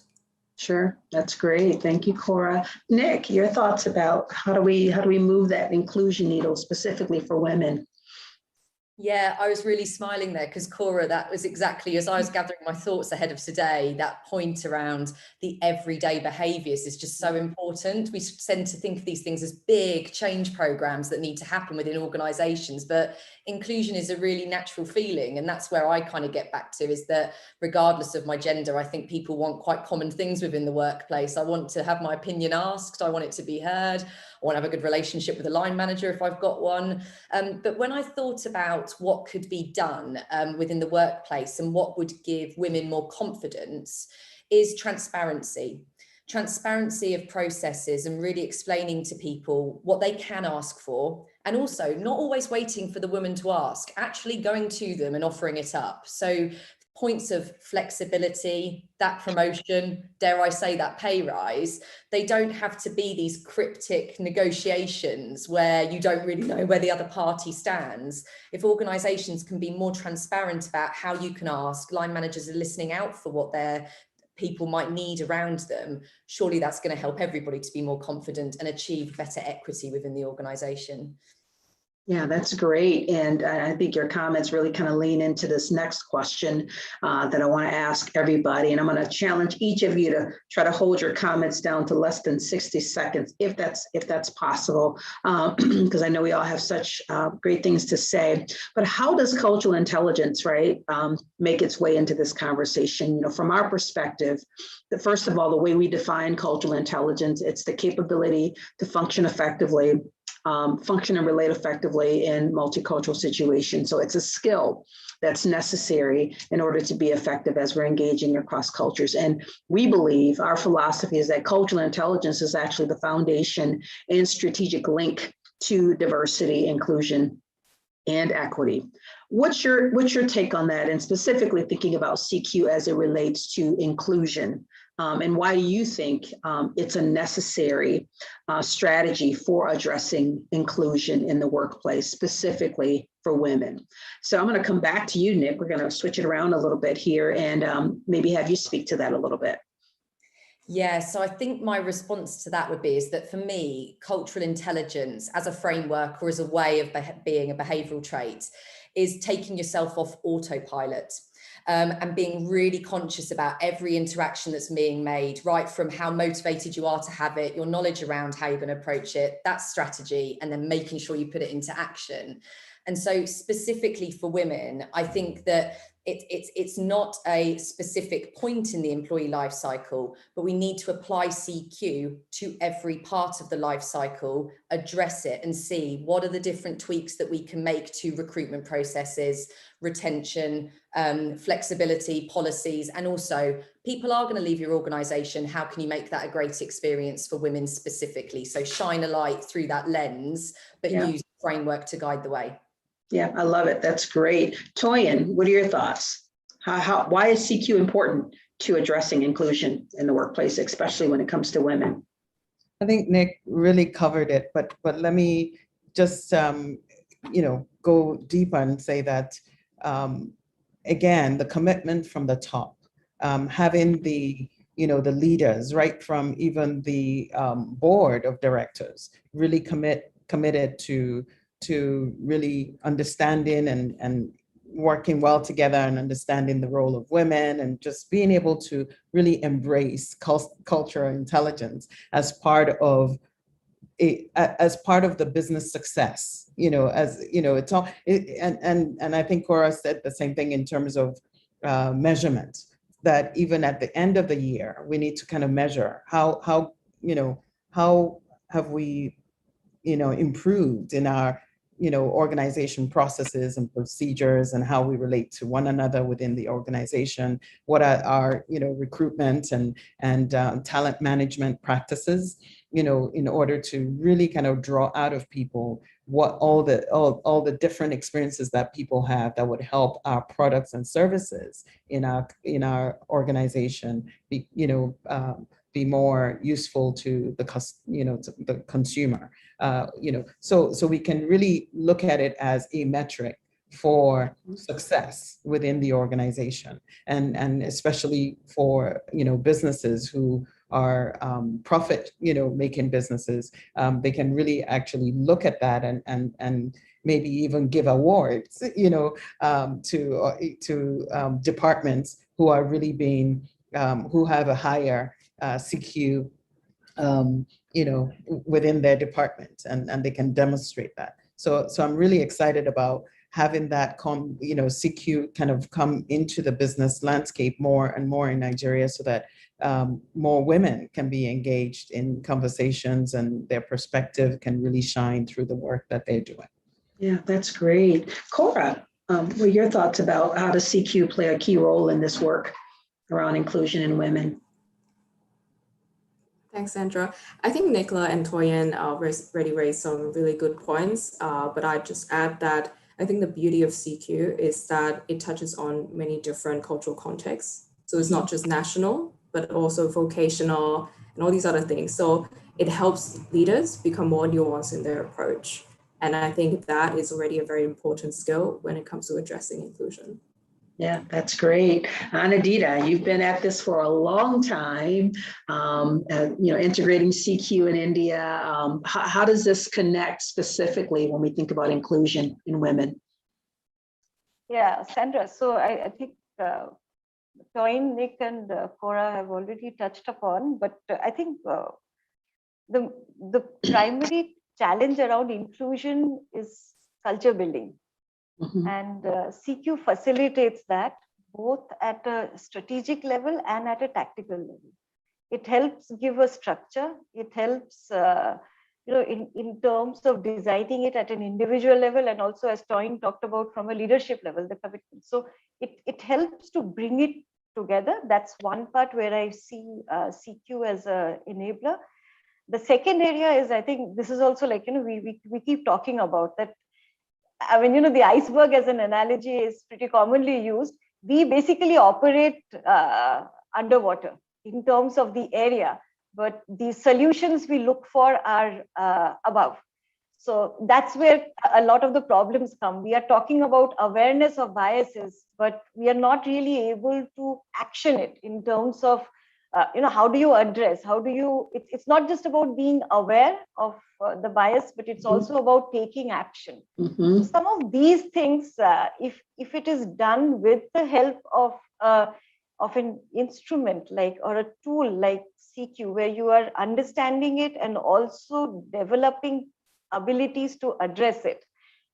Sure, that's great. Thank you, Cora. Nick, your thoughts about how do we move that inclusion needle specifically for women? Yeah, I was really smiling there because Cora, that was exactly as I was gathering my thoughts ahead of today, that point around the everyday behaviours is just so important. We tend to think of these things as big change programs that need to happen within organisations, but inclusion is a really natural feeling. And that's where I kind of get back to, is that regardless of my gender, I think people want quite common things within the workplace. I want to have my opinion asked. I want it to be heard. I want to have a good relationship with a line manager if I've got one. But when I thought about what could be done within the workplace and what would give women more confidence, is transparency. Transparency of processes and really explaining to people what they can ask for, and also not always waiting for the woman to ask, actually going to them and offering it up. So points of flexibility, that promotion, dare I say that pay rise, they don't have to be these cryptic negotiations where you don't really know where the other party stands. If organisations can be more transparent about how you can ask, line managers are listening out for what their people might need around them, surely that's going to help everybody to be more confident and achieve better equity within the organisation. Yeah, that's great. And I think your comments really kind of lean into this next question that I want to ask everybody. And I'm going to challenge each of you to try to hold your comments down to less than 60 seconds, if that's possible, because I know we all have such great things to say. But how does cultural intelligence, right, make its way into this conversation? You know, from our perspective, first of all, the way we define cultural intelligence, it's the capability to function effectively, function and relate effectively in multicultural situations. So it's a skill that's necessary in order to be effective as we're engaging across cultures. And we believe, our philosophy is that cultural intelligence is actually the foundation and strategic link to diversity, inclusion, and equity. What's your take on that, and specifically thinking about CQ as it relates to inclusion? And why do you think it's a necessary strategy for addressing inclusion in the workplace, specifically for women? So I'm going to come back to you, Nick. We're going to switch it around a little bit here and maybe have you speak to that a little bit. Yeah, so I think my response to that would be is that for me, cultural intelligence as a framework or as a way of being a behavioral trait is taking yourself off autopilot. And being really conscious about every interaction that's being made, right from how motivated you are to have it, your knowledge around how you're going to approach it, that's strategy, and then making sure you put it into action. And so specifically for women, I think that it's not a specific point in the employee life cycle, but we need to apply CQ to every part of the life cycle, address it and see what are the different tweaks that we can make to recruitment processes, retention, flexibility, policies, and also people are going to leave your organization. How can you make that a great experience for women specifically? So shine a light through that lens, but use the framework to guide the way. Yeah, I love it. That's great. Toyin, what are your thoughts? Why is CQ important to addressing inclusion in the workplace, especially when it comes to women? I think Nick really covered it, but let me just go deeper and say that again, the commitment from the top, having the leaders, right from even the board of directors, really committed to really understanding and working well together and understanding the role of women, and just being able to really embrace cultural intelligence as part of the business success. It's all and I think Cora said the same thing in terms of measurement, that even at the end of the year we need to kind of measure how have we improved in our organization processes and procedures, and how we relate to one another within the organization. What are our recruitment and talent management practices, in order to really kind of draw out of people what all the different experiences that people have that would help our products and services in our organization be more useful to the consumer. So we can really look at it as a metric for success within the organization, and especially for businesses who are profit making businesses. They can really actually look at that and maybe even give awards to departments who are really being who have a higher CQ within their department, and they can demonstrate that. So I'm really excited about having that CQ kind of come into the business landscape more and more in Nigeria, so that more women can be engaged in conversations and their perspective can really shine through the work that they're doing. Yeah, that's great. Cora, what are your thoughts about how does CQ play a key role in this work around inclusion in women? Thanks, Sandra. I think Nicola and Toyin already raised some really good points, but I just add that I think the beauty of CQ is that it touches on many different cultural contexts. So it's not just national, but also vocational and all these other things. So it helps leaders become more nuanced in their approach. And I think that is already a very important skill when it comes to addressing inclusion. Yeah, that's great. Anadita, you've been at this for a long time, integrating CQ in India. How does this connect specifically when we think about inclusion in women? Yeah, Sandra, so I think Toyin, Nick, and Cora have already touched upon, but I think the primary challenge around inclusion is culture building. Mm-hmm. And CQ facilitates that both at a strategic level and at a tactical level. It helps give a structure. It helps, in terms of designing it at an individual level, and also, as Toyin talked about, from a leadership level, the commitment. So it helps to bring it together. That's one part where I see CQ as an enabler. The second area is, I think this is also like, we keep talking about that. I mean, the iceberg as an analogy is pretty commonly used. We basically operate underwater in terms of the area, but the solutions we look for are above. So that's where a lot of the problems come. We are talking about awareness of biases, but we are not really able to action it in terms of, how do you address? How do you? It's not just about being aware of the bias, but it's also about taking action. So some of these things, if it is done with the help of an instrument like, or a tool like CQ, where you are understanding it and also developing abilities to address it.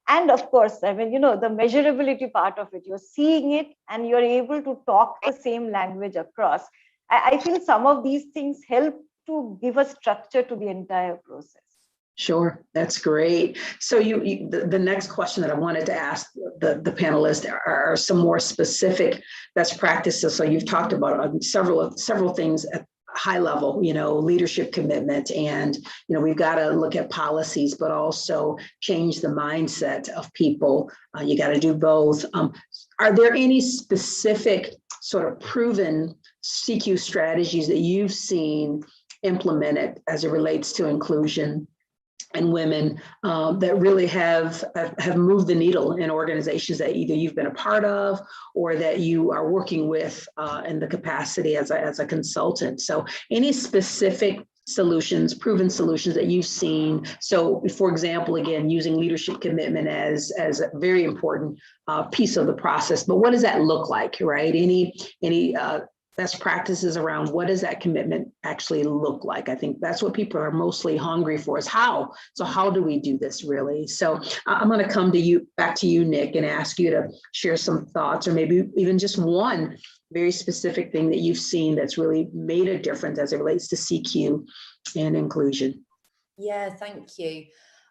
And of course, I mean, the measurability part of it, you're seeing it and you're able to talk the same language across. I feel some of these things help to give a structure to the entire process. Sure, that's great. So the next question that I wanted to ask the panelists are some more specific best practices. So you've talked about several things at high level, leadership commitment, and we've got to look at policies, but also change the mindset of people. You got to do both. Are there any specific sort of proven CQ strategies that you've seen implemented as it relates to inclusion and women that really have moved the needle in organizations that either you've been a part of or that you are working with in the capacity as a consultant? So any specific solutions, proven solutions that you've seen? So for example, again, using leadership commitment as a very important piece of the process, but what does that look like, right? Any best practices around what does that commitment actually look like? I think that's what people are mostly hungry for, is how. So how do we do this really? So I'm going to come back to you, Nick, and ask you to share some thoughts, or maybe even just one very specific thing that you've seen that's really made a difference as it relates to CQ and inclusion. Yeah, thank you.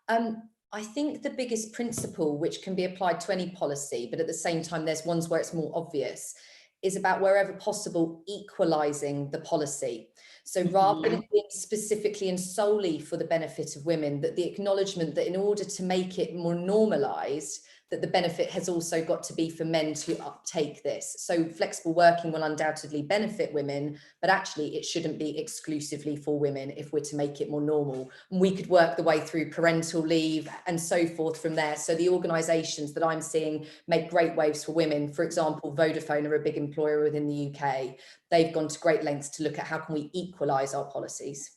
I think the biggest principle, which can be applied to any policy, but at the same time, there's ones where it's more obvious, is about wherever possible, equalizing the policy. So rather than it being specifically and solely for the benefit of women, that the acknowledgement that in order to make it more normalized, that the benefit has also got to be for men to uptake this. So flexible working will undoubtedly benefit women, but actually it shouldn't be exclusively for women if we're to make it more normal. And we could work the way through parental leave and so forth from there. So the organisations that I'm seeing make great waves for women. For example, Vodafone are a big employer within the UK. They've gone to great lengths to look at how can we equalise our policies.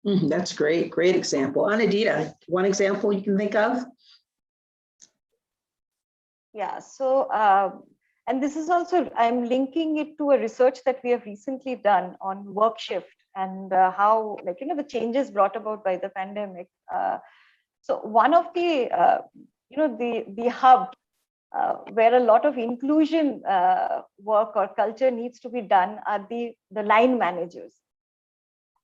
That's great. Great example. Anadita, one example you can think of? Yeah, so, and this is also, I'm linking it to a research that we have recently done on work shift and how, the changes brought about by the pandemic. So one of the, the hub where a lot of inclusion work or culture needs to be done are the line managers.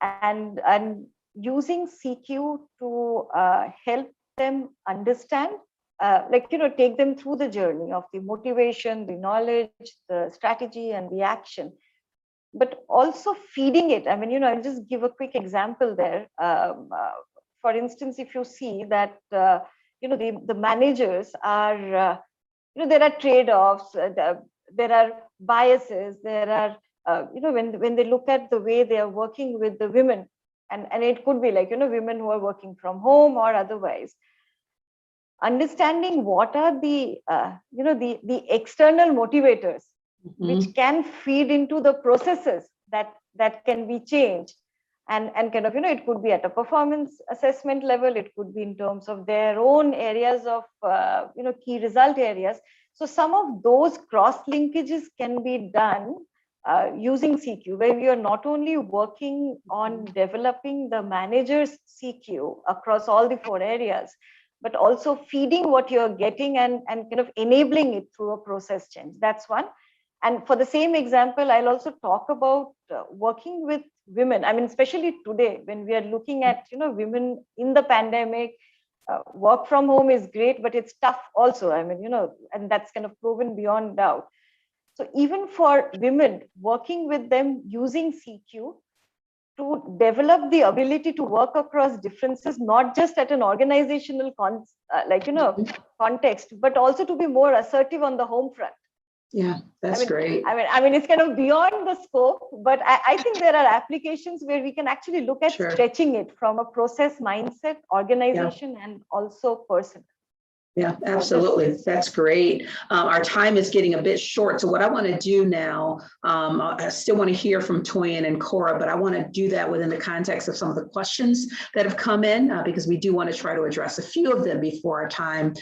And using CQ to help them understand, take them through the journey of the motivation, the knowledge, the strategy, and the action, but also feeding it. I mean, I'll just give a quick example there. For instance, if you see that, the managers are, there are trade-offs, there are biases, there are, when they look at the way they are working with the women, and it could be women who are working from home or otherwise, understanding what are the the external motivators which can feed into the processes that can be changed, and kind of it could be at a performance assessment level, it could be in terms of their own areas of key result areas. So some of those cross linkages can be done using CQ, where we are not only working on developing the manager's CQ across all the 4 areas, but also feeding what you're getting and kind of enabling it through a process change. That's one. And for the same example, I'll also talk about working with women. I mean, especially today, when we are looking at, women in the pandemic, work from home is great, but it's tough also. I mean, and that's kind of proven beyond doubt. So even for women, working with them using CQ to develop the ability to work across differences, not just at an organizational context, but also to be more assertive on the home front. Yeah, that's great. I mean, it's kind of beyond the scope, but I think there are applications where we can actually look at stretching it from a process mindset, organization, and also person. Yeah, absolutely. That's great. Our time is getting a bit short. So what I want to do now, I still want to hear from Toyin and Cora, but I want to do that within the context of some of the questions that have come in, because we do want to try to address a few of them before our time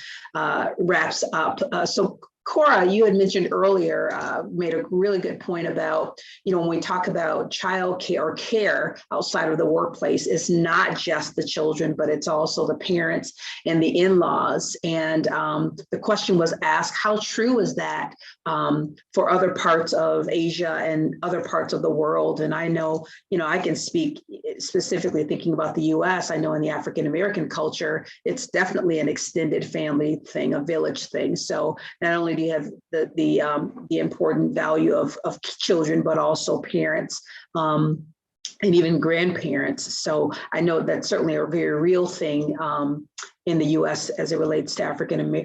wraps up. So Cora, you had mentioned earlier, made a really good point about, when we talk about child care or care outside of the workplace, it's not just the children, but it's also the parents and the in-laws. And the question was asked, how true is that for other parts of Asia and other parts of the world? And I know, I can speak specifically thinking about the US. I know in the African-American culture, it's definitely an extended family thing, a village thing. So not only do you have the important value of children, but also parents and even grandparents. So I know that's certainly a very real thing in the US as it relates to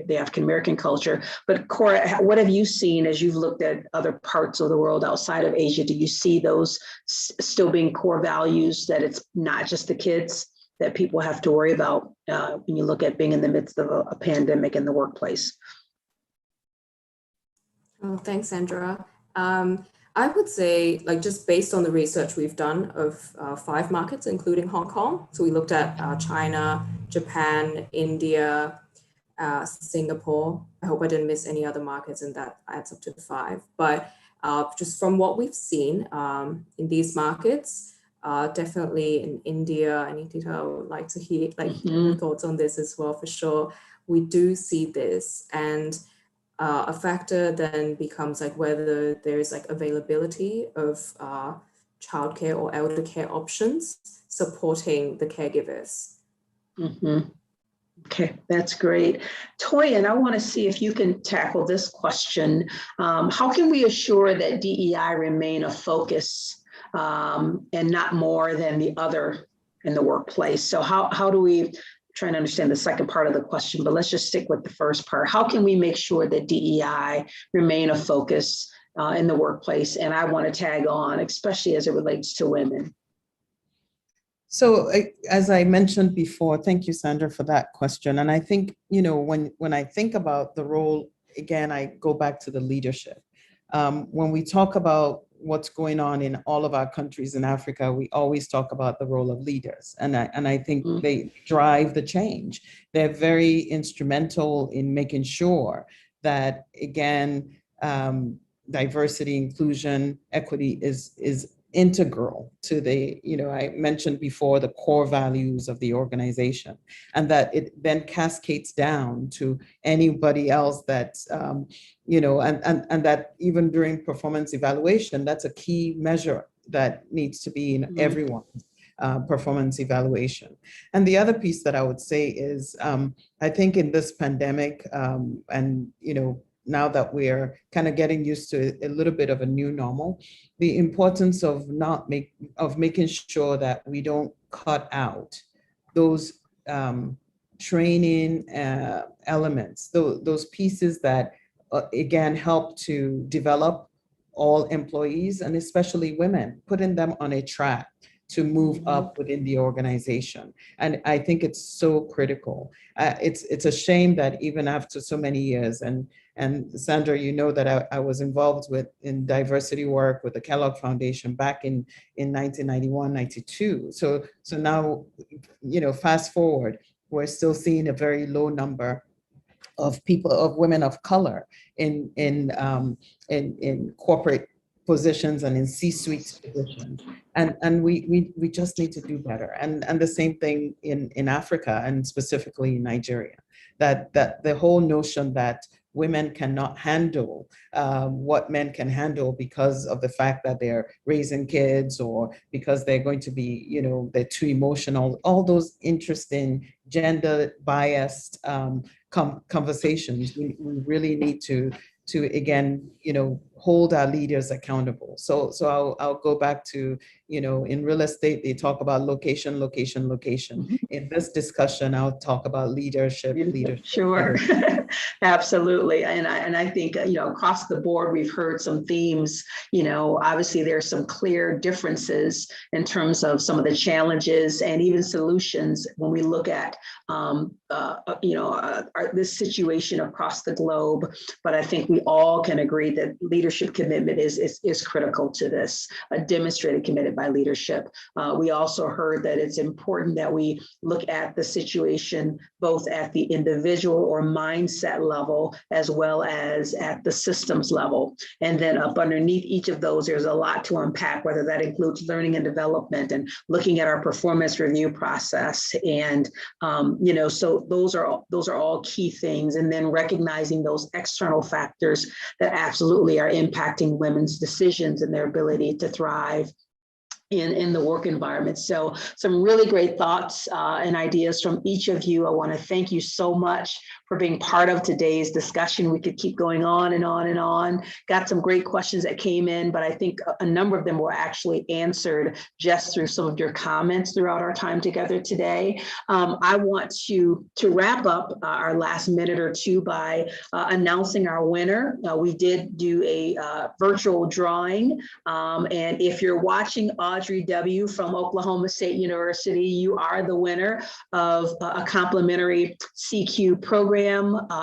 the African-American culture. But Cora, what have you seen as you've looked at other parts of the world outside of Asia? Do you see those still being core values, that it's not just the kids that people have to worry about when you look at being in the midst of a pandemic in the workplace? Oh, thanks, Sandra. I would say, just based on the research we've done of 5 markets, including Hong Kong. So we looked at China, Japan, India, Singapore. I hope I didn't miss any other markets, and that adds up to 5. But just from what we've seen in these markets, definitely in India, I would like to hear your thoughts on this as well, for sure. We do see this, and a factor then becomes whether there's availability of childcare or elder care options supporting the caregivers. Okay, that's great. Toyin, I want to see if you can tackle this question. How can we assure that DEI remain a focus and not more than the other in the workplace? So how do we trying to understand the second part of the question, but let's just stick with the first part. How can we make sure that DEI remain a focus in the workplace? And I want to tag on, especially as it relates to women. So as I mentioned before, thank you, Sandra, for that question. And I think, when I think about the role, again, I go back to the leadership. When we talk about what's going on in all of our countries in Africa, we always talk about the role of leaders. And I think they drive the change. They're very instrumental in making sure that, again, diversity, inclusion, equity is integral to the, I mentioned before, the core values of the organization, and that it then cascades down to anybody else that, and that even during performance evaluation, that's a key measure that needs to be in everyone's performance evaluation. And the other piece that I would say is, I think in this pandemic, and, now that we're kind of getting used to a little bit of a new normal, the importance of making sure that we don't cut out those training elements, those pieces that again help to develop all employees, and especially women, putting them on a track to move up within the organization. And I think it's so critical. It's a shame that even after so many years, and Sandra, that I was involved in diversity work with the Kellogg Foundation back in 1991, 92. So now, fast forward, we're still seeing a very low number of women of color in corporate positions and in C-suite positions. And we just need to do better. And the same thing in Africa, and specifically in Nigeria, that the whole notion that women cannot handle what men can handle because of the fact that they're raising kids, or because they're going to be, they're too emotional, all those interesting gender biased conversations. We really need to again, hold our leaders accountable. So I'll go back to, in real estate, they talk about location, location, location. Mhm. In this discussion, I'll talk about leadership. Sure. Absolutely. And I think, across the board, we've heard some themes. Obviously there's some clear differences in terms of some of the challenges and even solutions when we look at, this situation across the globe. But I think we all can agree that leadership commitment is critical to this, demonstrated committed by leadership. We also heard that it's important that we look at the situation both at the individual or mindset level, as well as at the systems level. And then up underneath each of those, there's a lot to unpack, whether that includes learning and development and looking at our performance review process. And, so those are all key things. And then recognizing those external factors that absolutely are impacting women's decisions and their ability to thrive in the work environment. So some really great thoughts and ideas from each of you. I want to thank you so much for being part of today's discussion. We could keep going on and on and on. Got some great questions that came in, but I think a number of them were actually answered just through some of your comments throughout our time together today. I want to wrap up our last minute or two by announcing our winner. We did do a virtual drawing, and if you're watching Audrey W. from Oklahoma State University, you are the winner of a complimentary CQ program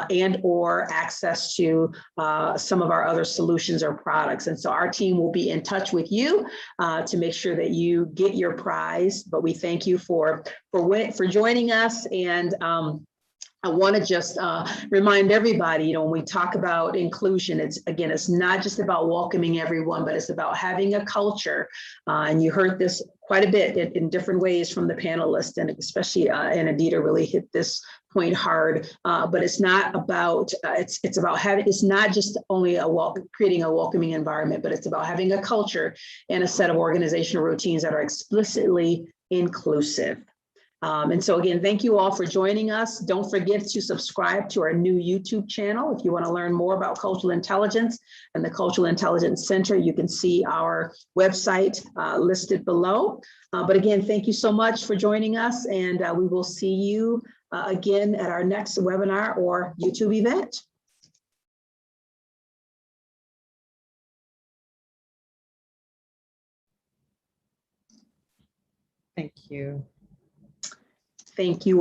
and or access to some of our other solutions or products. And so our team will be in touch with you to make sure that you get your prize. But we thank you for joining us. And I want to just remind everybody, when we talk about inclusion, it's not just about welcoming everyone, but it's about having a culture. And you heard this quite a bit in different ways from the panelists, and especially and Adita really hit this point hard. But it's not about it's about having. It's not just only creating a welcoming environment, but it's about having a culture and a set of organizational routines that are explicitly inclusive. And so again, thank you all for joining us. Don't forget to subscribe to our new YouTube channel. If you want to learn more about cultural intelligence and the Cultural Intelligence Center, you can see our website listed below. But again, thank you so much for joining us, and we will see you again at our next webinar or YouTube event. Thank you. Thank you.